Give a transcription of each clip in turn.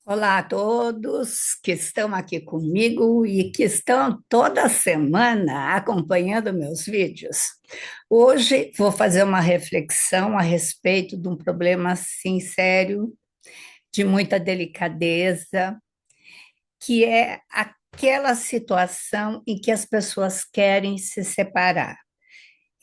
Olá a todos que estão aqui comigo e que estão toda semana acompanhando meus vídeos. Hoje vou fazer uma reflexão a respeito de um problema assim sério, de muita delicadeza, que é aquela situação em que as pessoas querem se separar.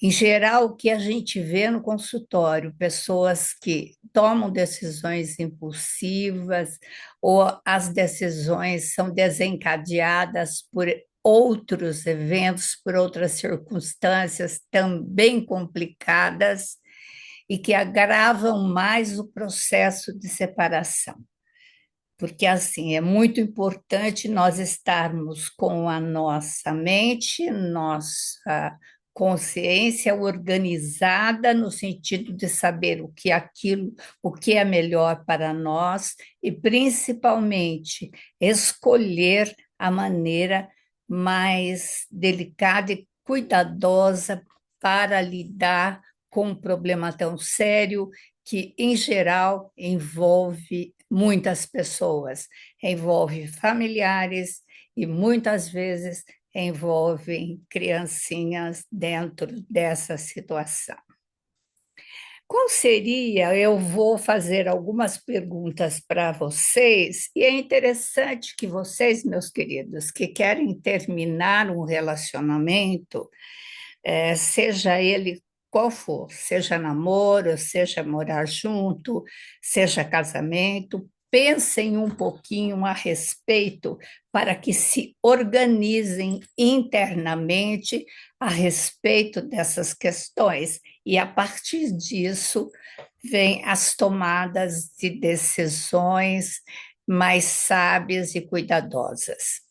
Em geral, o que a gente vê no consultório, pessoas que tomam decisões impulsivas ou as decisões são desencadeadas por outros eventos, por outras circunstâncias também complicadas e que agravam mais o processo de separação. Porque, assim, é muito importante nós estarmos com a nossa mente, nossa consciência organizada no sentido de saber o que é melhor para nós e principalmente escolher a maneira mais delicada e cuidadosa para lidar com um problema tão sério que, em geral, envolve muitas pessoas, envolve familiares e muitas vezes envolvem criancinhas dentro dessa situação. Qual seria? Eu vou fazer algumas perguntas para vocês, e é interessante que vocês, meus queridos, que querem terminar um relacionamento, seja ele qual for, seja namoro, seja morar junto, seja casamento, pensem um pouquinho a respeito para que se organizem internamente a respeito dessas questões e a partir disso vêm as tomadas de decisões mais sábias e cuidadosas.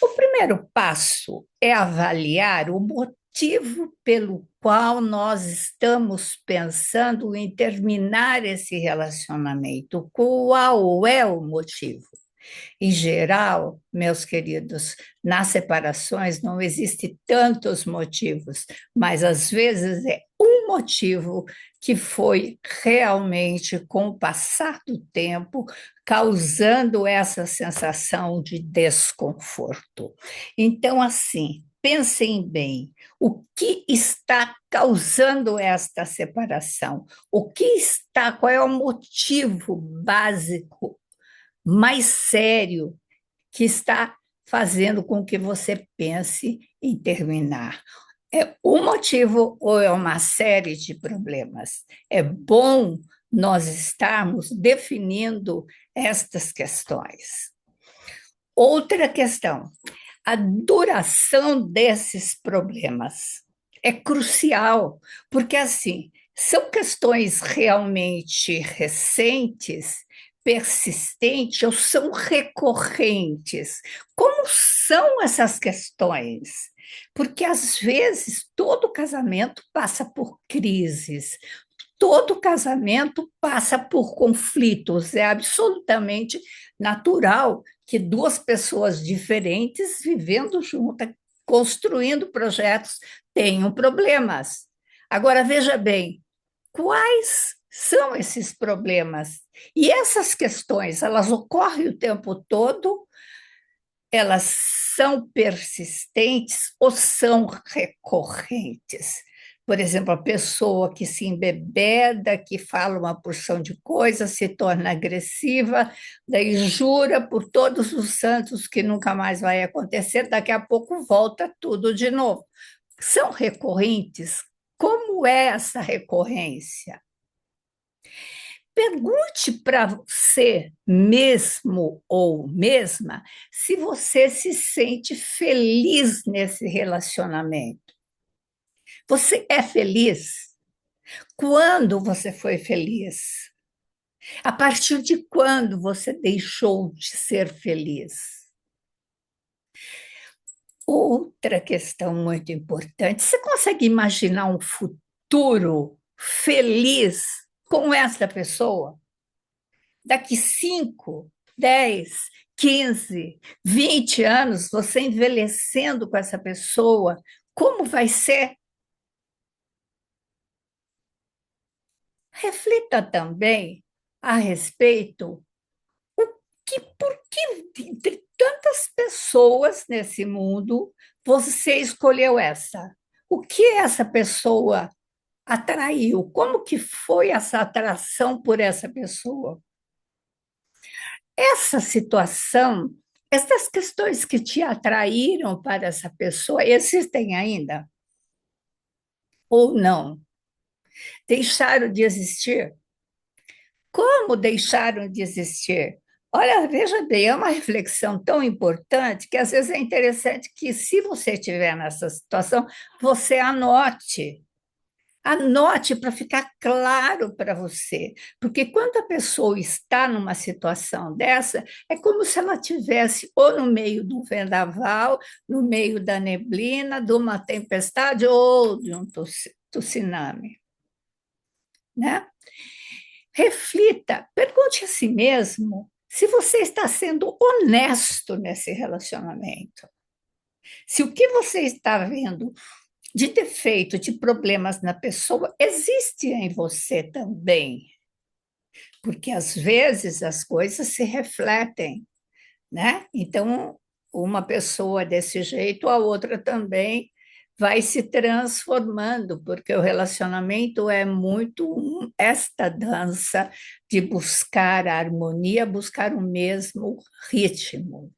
O primeiro passo é avaliar o motivo pelo qual nós estamos pensando em terminar esse relacionamento. Qual é o motivo? Em geral, meus queridos, nas separações não existem tantos motivos, mas às vezes é um motivo que foi realmente, com o passar do tempo, causando essa sensação de desconforto. Então, assim, pensem bem, o que está causando esta separação? Qual é o motivo básico mais sério que está fazendo com que você pense em terminar? É um motivo ou é uma série de problemas? É bom nós estarmos definindo estas questões. Outra questão, a duração desses problemas é crucial, porque assim, são questões realmente recentes, persistentes ou são recorrentes? Como são essas questões? Porque às vezes todo casamento passa por crises, todo casamento passa por conflitos, é absolutamente natural que duas pessoas diferentes vivendo juntas, construindo projetos, tenham problemas. Agora, veja bem, quais são esses problemas? E essas questões, elas ocorrem o tempo todo? Elas são persistentes ou são recorrentes? Por exemplo, a pessoa que se embebeda, que fala uma porção de coisas, se torna agressiva, daí jura por todos os santos que nunca mais vai acontecer, daqui a pouco volta tudo de novo. São recorrentes? Como é essa recorrência? Pergunte para você mesmo ou mesma se você se sente feliz nesse relacionamento. Você é feliz? Quando você foi feliz? A partir de quando você deixou de ser feliz? Outra questão muito importante: você consegue imaginar um futuro feliz com essa pessoa? Daqui 5, 10, 15, 20 anos, você envelhecendo com essa pessoa, como vai ser? Reflita também a respeito o que Entre tantas pessoas nesse mundo, você escolheu essa. O que essa pessoa atraiu? Como que foi essa atração por essa pessoa? Essa situação, essas questões que te atraíram para essa pessoa, existem ainda ou não? Deixaram de existir? Como deixaram de existir? Olha, veja bem, é uma reflexão tão importante que às vezes é interessante que, se você estiver nessa situação, você anote. Anote para ficar claro para você, porque quando a pessoa está numa situação dessa, é como se ela tivesse ou no meio de um vendaval, no meio da neblina, de uma tempestade ou de um tsunami, né? Reflita, pergunte a si mesmo se você está sendo honesto nesse relacionamento. Se o que você está vendo de defeito, de problemas na pessoa, existe em você também. Porque às vezes as coisas se refletem, né? Então, uma pessoa desse jeito, a outra também vai se transformando, porque o relacionamento é muito esta dança de buscar a harmonia, buscar o mesmo ritmo.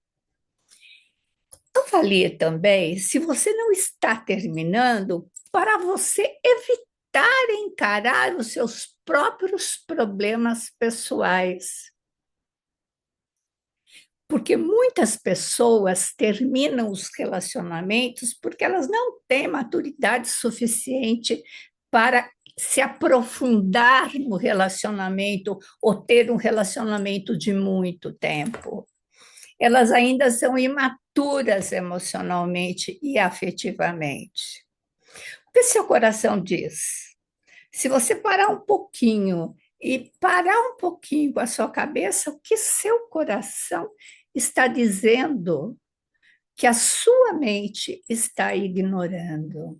Avalie também se você não está terminando para você evitar encarar os seus próprios problemas pessoais. Porque muitas pessoas terminam os relacionamentos porque elas não têm maturidade suficiente para se aprofundar no relacionamento ou ter um relacionamento de muito tempo. Elas ainda são imaturas emocionalmente e afetivamente. O que seu coração diz? Se você parar um pouquinho e parar um pouquinho com a sua cabeça, o que seu coração está dizendo que a sua mente está ignorando?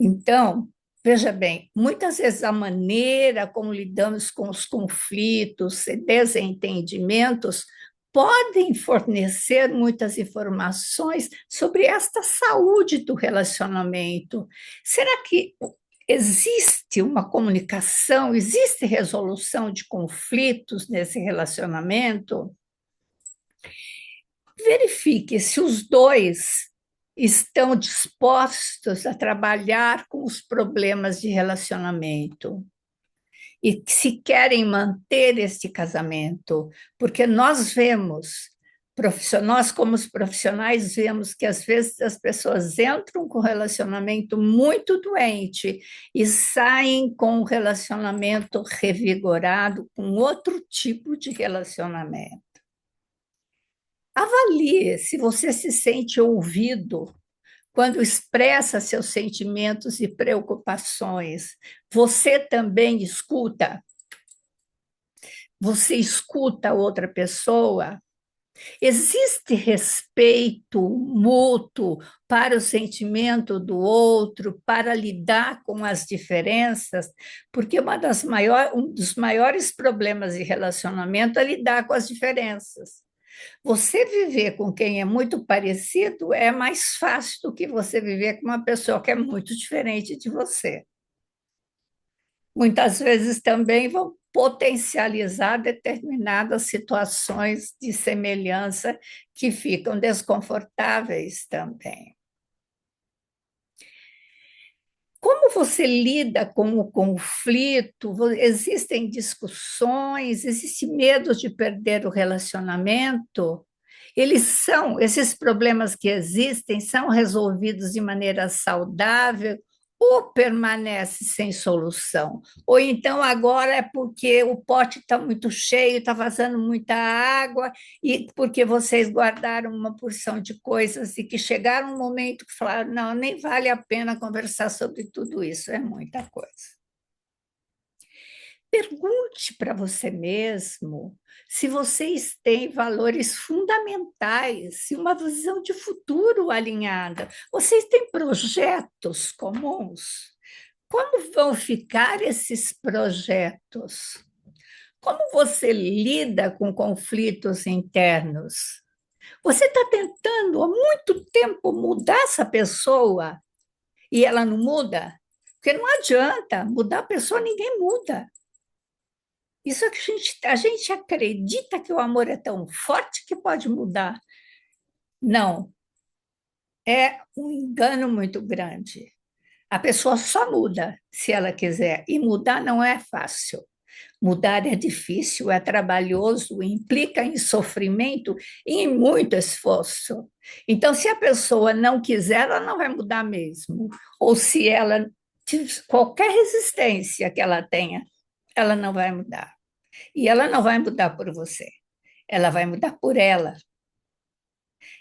Então, veja bem, muitas vezes a maneira como lidamos com os conflitos e desentendimentos podem fornecer muitas informações sobre esta saúde do relacionamento. Será que existe uma comunicação, existe resolução de conflitos nesse relacionamento? Verifique se os dois estão dispostos a trabalhar com os problemas de relacionamento e se querem manter este casamento, porque nós vemos, nós como os profissionais vemos que às vezes as pessoas entram com um relacionamento muito doente e saem com um relacionamento revigorado, com outro tipo de relacionamento. Avalie se você se sente ouvido quando expressa seus sentimentos e preocupações. Você também escuta? Você escuta outra pessoa? Existe respeito mútuo para o sentimento do outro, para lidar com as diferenças? Porque um dos maiores problemas de relacionamento é lidar com as diferenças. Você viver com quem é muito parecido é mais fácil do que você viver com uma pessoa que é muito diferente de você. Muitas vezes também vão potencializar determinadas situações de semelhança que ficam desconfortáveis também. Como você lida com o conflito? Existem discussões, existe medo de perder o relacionamento? Esses problemas que existem são resolvidos de maneira saudável ou permanece sem solução? Ou então agora é porque o pote está muito cheio, está vazando muita água, e porque vocês guardaram uma porção de coisas e que chegaram um momento que falaram, não, nem vale a pena conversar sobre tudo isso, é muita coisa. Pergunte para você mesmo se vocês têm valores fundamentais, se uma visão de futuro alinhada. Vocês têm projetos comuns? Como vão ficar esses projetos? Como você lida com conflitos internos? Você está tentando há muito tempo mudar essa pessoa e ela não muda? Porque não adianta mudar a pessoa, ninguém muda. Isso é que a gente acredita que o amor é tão forte que pode mudar. Não, é um engano muito grande. A pessoa só muda se ela quiser, e mudar não é fácil. Mudar é difícil, é trabalhoso, implica em sofrimento e em muito esforço. Então, se a pessoa não quiser, ela não vai mudar mesmo. Ou se ela, qualquer resistência que ela tenha, ela não vai mudar. E ela não vai mudar por você, ela vai mudar por ela.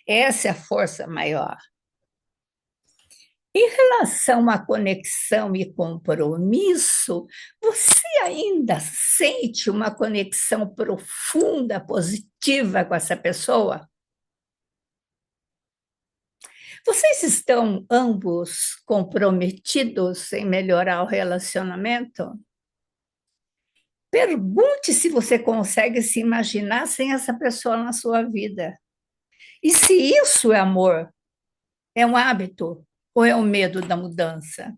Essa é a força maior. Em relação à conexão e compromisso, você ainda sente uma conexão profunda, positiva com essa pessoa? Vocês estão ambos comprometidos em melhorar o relacionamento? Pergunte se você consegue se imaginar sem essa pessoa na sua vida. E se isso é amor, é um hábito ou é o medo da mudança?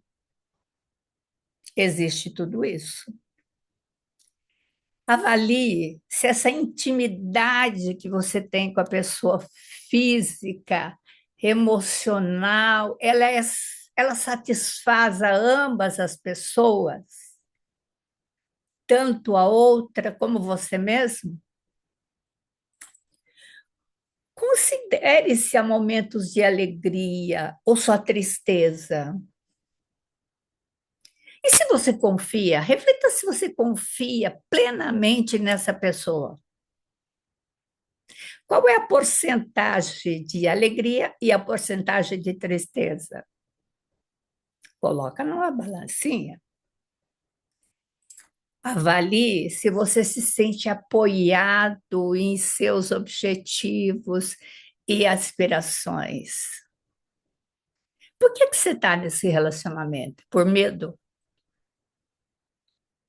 Existe tudo isso. Avalie se essa intimidade que você tem com a pessoa física, emocional, ela satisfaz a ambas as pessoas, tanto a outra como você mesmo. Considere se há momentos de alegria ou só tristeza. E se você confia, reflita se você confia plenamente nessa pessoa. Qual é a porcentagem de alegria e a porcentagem de tristeza? Coloca numa balancinha. Avalie se você se sente apoiado em seus objetivos e aspirações. Por que você está nesse relacionamento? Por medo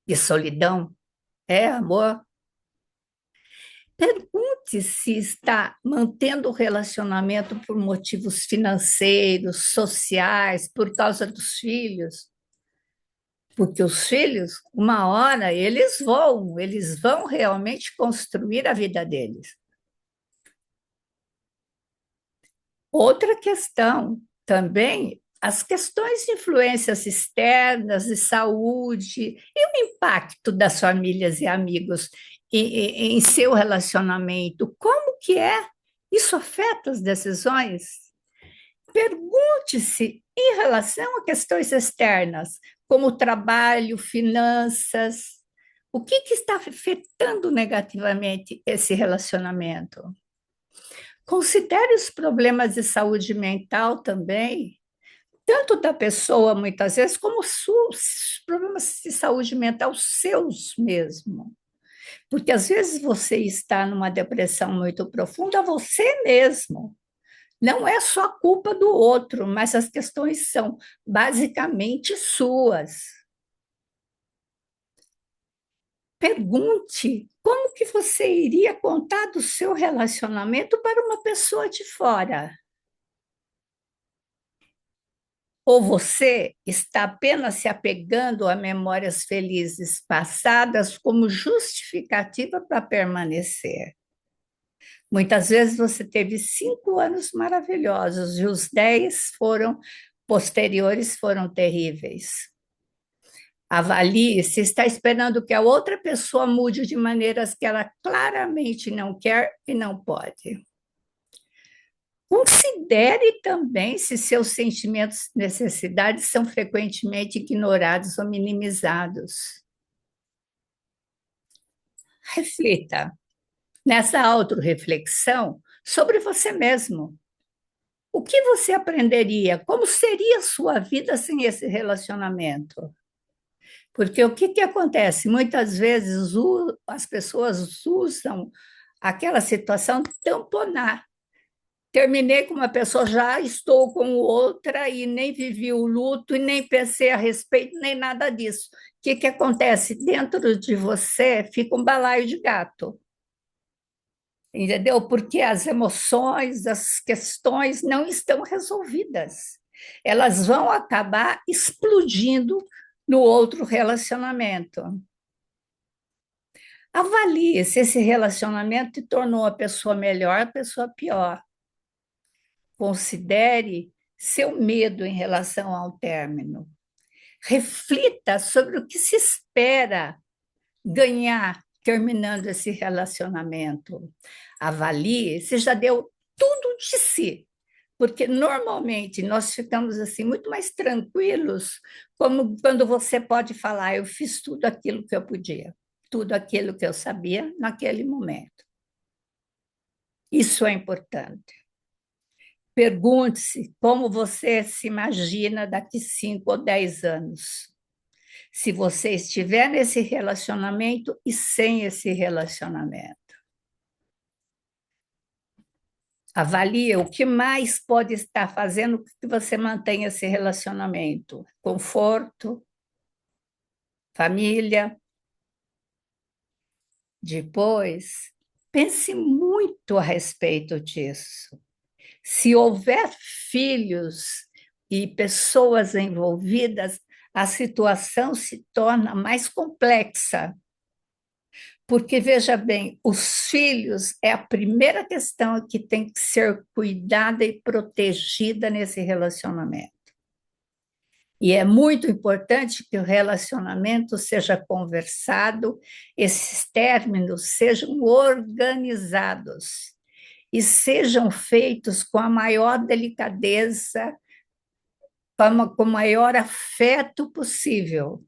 de solidão? É, amor? Pergunte se está mantendo o relacionamento por motivos financeiros, sociais, por causa dos filhos. Porque os filhos, uma hora, eles vão realmente construir a vida deles. Outra questão também, as questões de influências externas, de saúde, e o impacto das famílias e amigos em seu relacionamento. Como que é? Isso afeta as decisões? Pergunte-se em relação a questões externas, como trabalho, finanças, o que está afetando negativamente esse relacionamento? Considere os problemas de saúde mental também, tanto da pessoa, muitas vezes, como os problemas de saúde mental seus mesmo. Porque às vezes você está numa depressão muito profunda, você mesmo. Não é só culpa do outro, mas as questões são basicamente suas. Pergunte como que você iria contar do seu relacionamento para uma pessoa de fora. Ou você está apenas se apegando a memórias felizes passadas como justificativa para permanecer? Muitas vezes você teve 5 anos maravilhosos e os 10 posteriores foram terríveis. Avalie se está esperando que a outra pessoa mude de maneiras que ela claramente não quer e não pode. Considere também se seus sentimentos e necessidades são frequentemente ignorados ou minimizados. Reflita nessa autorreflexão sobre você mesmo. O que você aprenderia? Como seria a sua vida sem esse relacionamento? Porque o que acontece? Muitas vezes as pessoas usam aquela situação de tamponar. Terminei com uma pessoa, já estou com outra e nem vivi o luto e nem pensei a respeito, nem nada disso. O que que acontece? Dentro de você fica um balaio de gato, entendeu? Porque as emoções, as questões não estão resolvidas. Elas vão acabar explodindo no outro relacionamento. Avalie se esse relacionamento te tornou a pessoa melhor, a pessoa pior. Considere seu medo em relação ao término. Reflita sobre o que se espera ganhar terminando esse relacionamento. Avalie se já deu tudo de si, porque normalmente nós ficamos assim muito mais tranquilos, como quando você pode falar, eu fiz tudo aquilo que eu podia, tudo aquilo que eu sabia naquele momento. Isso é importante. Pergunte-se como você se imagina daqui 5 ou 10 anos. Se você estiver nesse relacionamento e sem esse relacionamento. Avalie o que mais pode estar fazendo que você mantenha esse relacionamento. Conforto, família. Depois, pense muito a respeito disso. Se houver filhos e pessoas envolvidas, a situação se torna mais complexa. Porque, veja bem, os filhos é a primeira questão que tem que ser cuidada e protegida nesse relacionamento. E é muito importante que o relacionamento seja conversado, esses términos sejam organizados e sejam feitos com a maior delicadeza, com o maior afeto possível.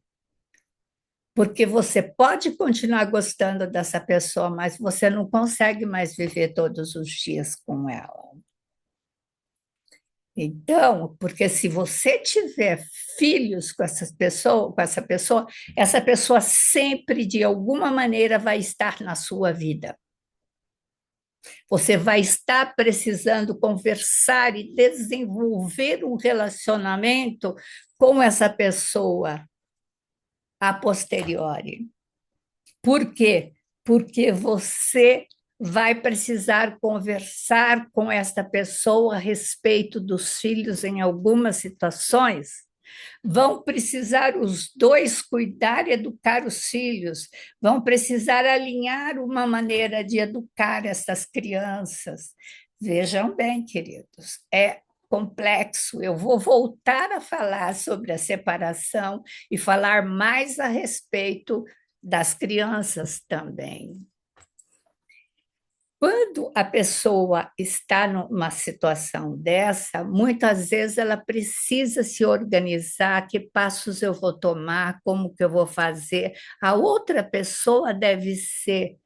Porque você pode continuar gostando dessa pessoa, mas você não consegue mais viver todos os dias com ela. Então, porque se você tiver filhos essa pessoa sempre, de alguma maneira, vai estar na sua vida. Você vai estar precisando conversar e desenvolver um relacionamento com essa pessoa a posteriori. Por quê? Porque você vai precisar conversar com esta pessoa a respeito dos filhos em algumas situações. Vão precisar os dois cuidar e educar os filhos, vão precisar alinhar uma maneira de educar essas crianças. Vejam bem, queridos, é complexo. Eu vou voltar a falar sobre a separação e falar mais a respeito das crianças também. Quando a pessoa está numa situação dessa, muitas vezes ela precisa se organizar, que passos eu vou tomar, como que eu vou fazer. A outra pessoa deve ser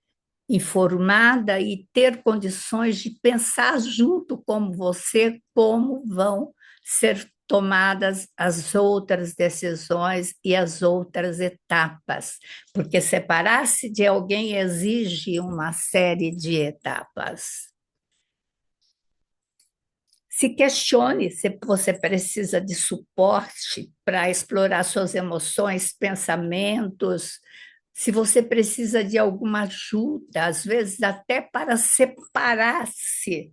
informada e ter condições de pensar junto com você como vão ser tomadas as outras decisões e as outras etapas, porque separar-se de alguém exige uma série de etapas. Se questione se você precisa de suporte para explorar suas emoções, pensamentos, se você precisa de alguma ajuda, às vezes até para separar-se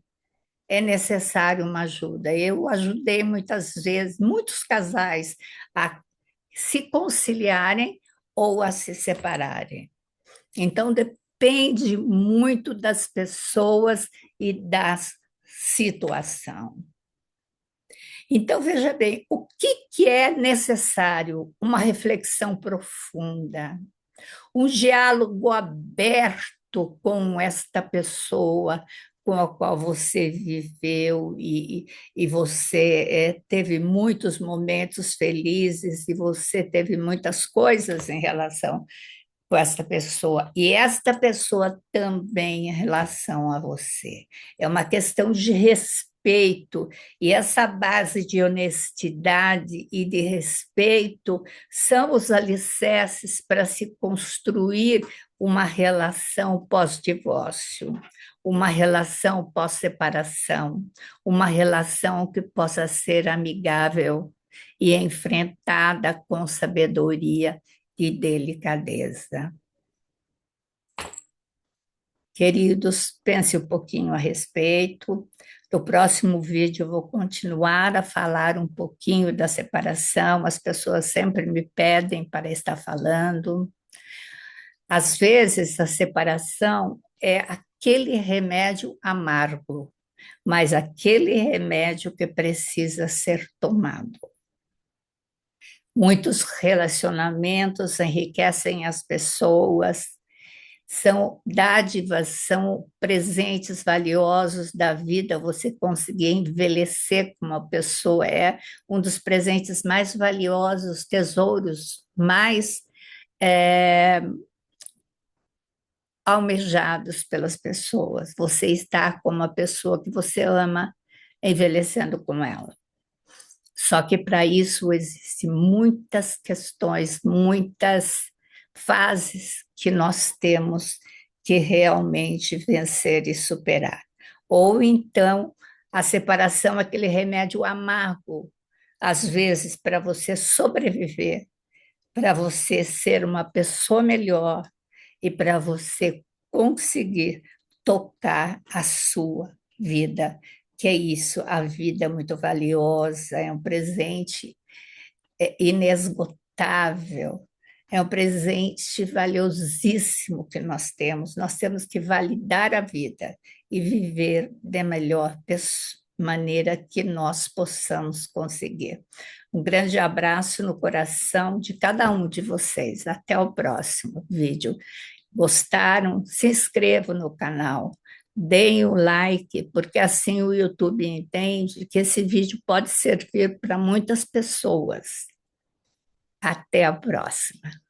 é necessário uma ajuda. Eu ajudei muitas vezes, muitos casais a se conciliarem ou a se separarem. Então, depende muito das pessoas e da situação. Então, veja bem, o que é necessário? Uma reflexão profunda, um diálogo aberto com esta pessoa com a qual você viveu e você teve muitos momentos felizes e você teve muitas coisas em relação com esta pessoa e esta pessoa também em relação a você. É uma questão de respeito respeito, e essa base de honestidade e de respeito são os alicerces para se construir uma relação pós-divórcio, uma relação pós-separação, uma relação que possa ser amigável e enfrentada com sabedoria e delicadeza. Queridos, pense um pouquinho a respeito. No próximo vídeo, eu vou continuar a falar um pouquinho da separação. As pessoas sempre me pedem para estar falando. Às vezes, a separação é aquele remédio amargo, mas aquele remédio que precisa ser tomado. Muitos relacionamentos enriquecem as pessoas, são dádivas, são presentes valiosos da vida. Você conseguir envelhecer como uma pessoa é um dos presentes mais valiosos, tesouros mais almejados pelas pessoas. Você estar com uma pessoa que você ama, envelhecendo com ela. Só que para isso existem muitas questões, muitas fases que nós temos que realmente vencer e superar. Ou então, a separação, aquele remédio amargo, às vezes, para você sobreviver, para você ser uma pessoa melhor e para você conseguir tocar a sua vida, que é isso, a vida é muito valiosa, é um presente inesgotável, é um presente valiosíssimo que nós temos que validar a vida e viver da melhor maneira que nós possamos conseguir. Um grande abraço no coração de cada um de vocês. Até o próximo vídeo. Gostaram? Se inscrevam no canal, deem o like, porque assim o YouTube entende que esse vídeo pode servir para muitas pessoas. Até a próxima.